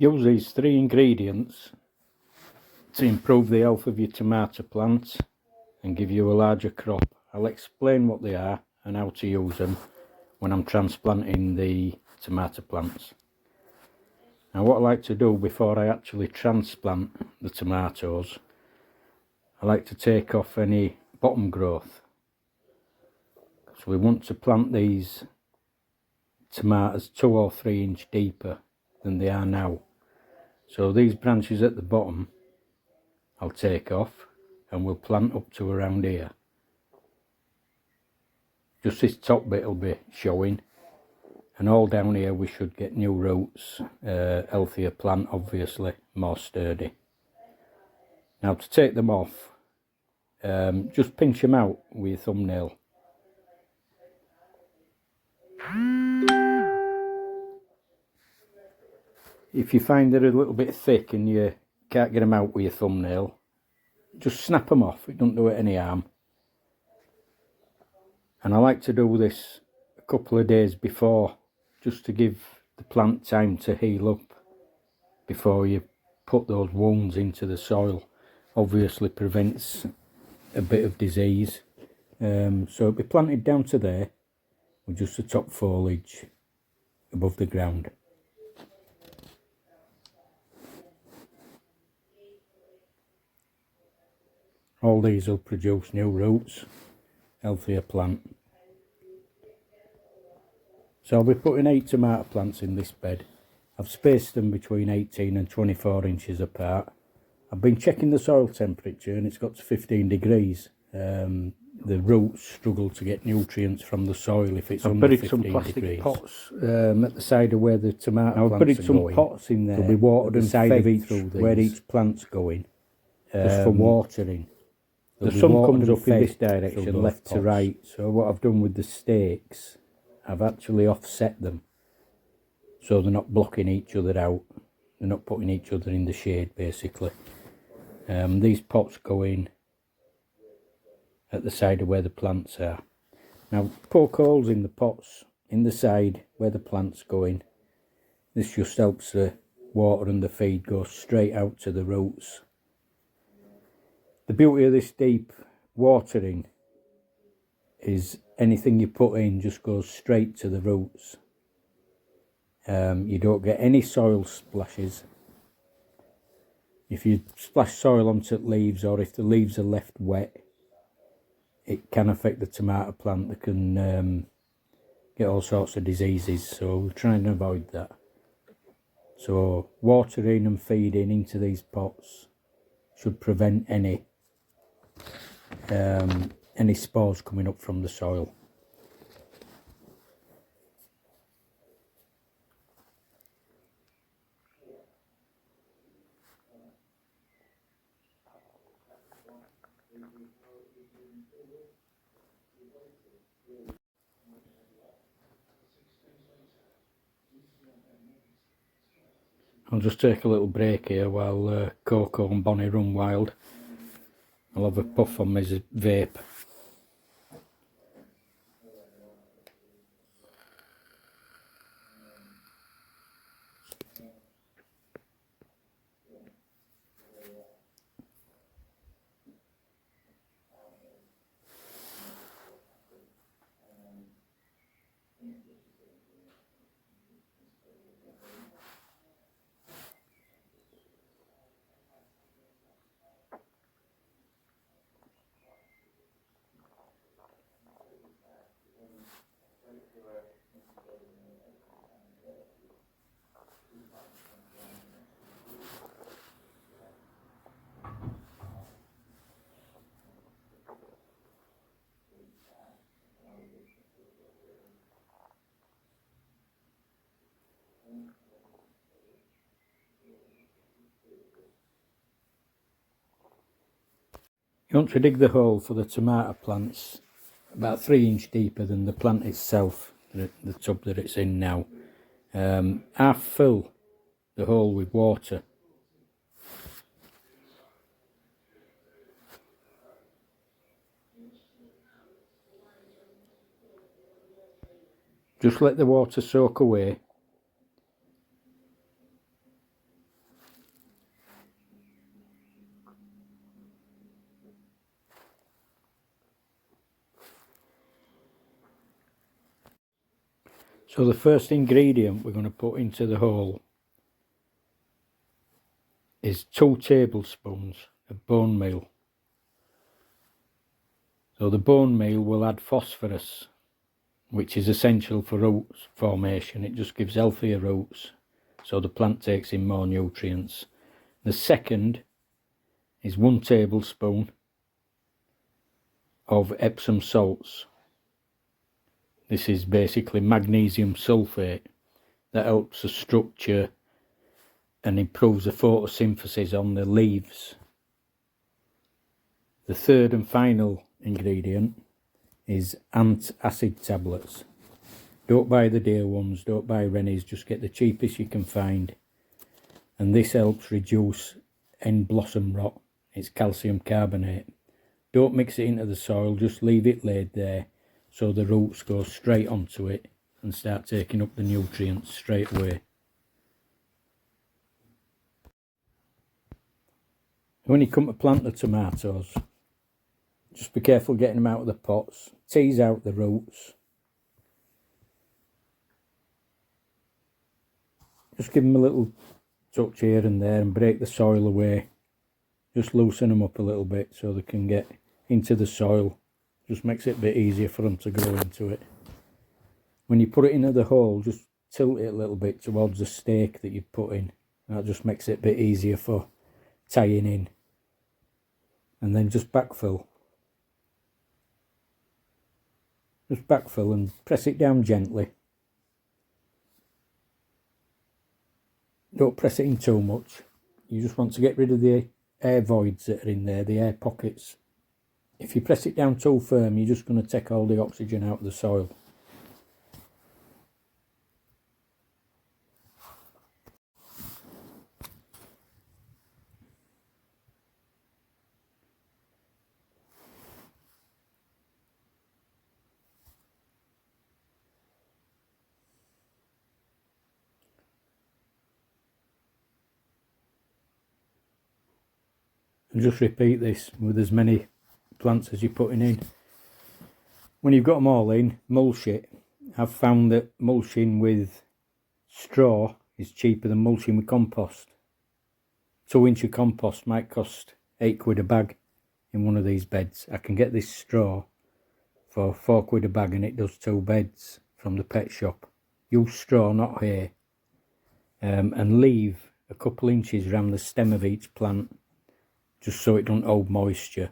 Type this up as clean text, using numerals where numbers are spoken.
Use these 3 ingredients to improve the health of your tomato plants and give you a larger crop. I'll explain what they are and how to use them when I'm transplanting the tomato plants. Now what I like to do before I actually transplant the tomatoes, I like to take off any bottom growth. So we want to plant these tomatoes 2 or 3 inch deeper than they are now. So these branches at the bottom I'll take off and we'll plant up to around here. Just this top bit will be showing, and all down here we should get new roots, healthier plant, obviously more sturdy. Now to take them off, just pinch them out with your thumbnail. If you find they're a little bit thick and you can't get them out with your thumbnail, just snap them off, it doesn't do it any harm. And I like to do this a couple of days before, just to give the plant time to heal up before you put those wounds into the soil. Obviously prevents a bit of disease. So it'll be planted down to there with just the top foliage above the ground. All these will produce new roots, healthier plant. So I'll be putting 8 tomato plants in this bed. I've spaced them between 18 and 24 inches apart. I've been checking the soil temperature and it's got to 15 degrees. The roots struggle to get nutrients from the soil if it's under 15 degrees. I've buried some plastic pots at the side of where the tomato plants are going. I've buried some pots in there. They'll be watered and side of each, where each plant's going, just for watering. The sun comes up in this direction, left to right. So what I've done with the stakes, I've actually offset them so they're not blocking each other out. They're not putting each other in the shade, basically. These pots go in at the side of where the plants are. Now poke holes in the pots in the side where the plants go in. This just helps the water and the feed go straight out to the roots. The beauty of this deep watering is anything you put in just goes straight to the roots. You don't get any soil splashes. If you splash soil onto leaves, or if the leaves are left wet, it can affect the tomato plant. They can get all sorts of diseases, so we're trying to avoid that. So watering and feeding into these pots should prevent any spores coming up from the soil. I'll just take a little break here while Coco and Bonnie run wild. I'll have a puff on my vape. You want to dig the hole for the tomato plants about 3 inch deeper than the plant itself, the tub that it's in now. Half fill the hole with water. Just let the water soak away. So the first ingredient we're going to put into the hole is 2 tablespoons of bone meal. So the bone meal will add phosphorus, which is essential for roots formation. It just gives healthier roots, so the plant takes in more nutrients. The second is 1 tablespoon of Epsom salts. This is basically magnesium sulfate that helps the structure and improves the photosynthesis on the leaves. The third and final ingredient is antacid tablets. Don't buy the dear ones, don't buy Rennies, just get the cheapest you can find. And this helps reduce end blossom rot. It's calcium carbonate. Don't mix it into the soil, just leave it laid there so the roots go straight onto it and start taking up the nutrients straight away. When you come to plant the tomatoes, just be careful getting them out of the pots. Tease out the roots. Just give them a little touch here and there and break the soil away. Just loosen them up a little bit so they can get into the soil. Just makes it a bit easier for them to grow into it. When you put it into the hole, just tilt it a little bit towards the stake that you've put in. That just makes it a bit easier for tying in. And then just backfill. Just backfill and press it down gently. Don't press it in too much. You just want to get rid of the air voids that are in there, the air pockets. If you press it down too firm, you're just going to take all the oxygen out of the soil. And just repeat this with as many plants as you're putting in. When you've got them all in, mulch it. I've found that mulching with straw is cheaper than mulching with compost. 2-inch of compost might cost £8 a bag in one of these beds. I can get this straw for £4 a bag and it does 2 beds from the pet shop. Use straw, not hay, and leave a couple inches around the stem of each plant, just so it don't hold moisture.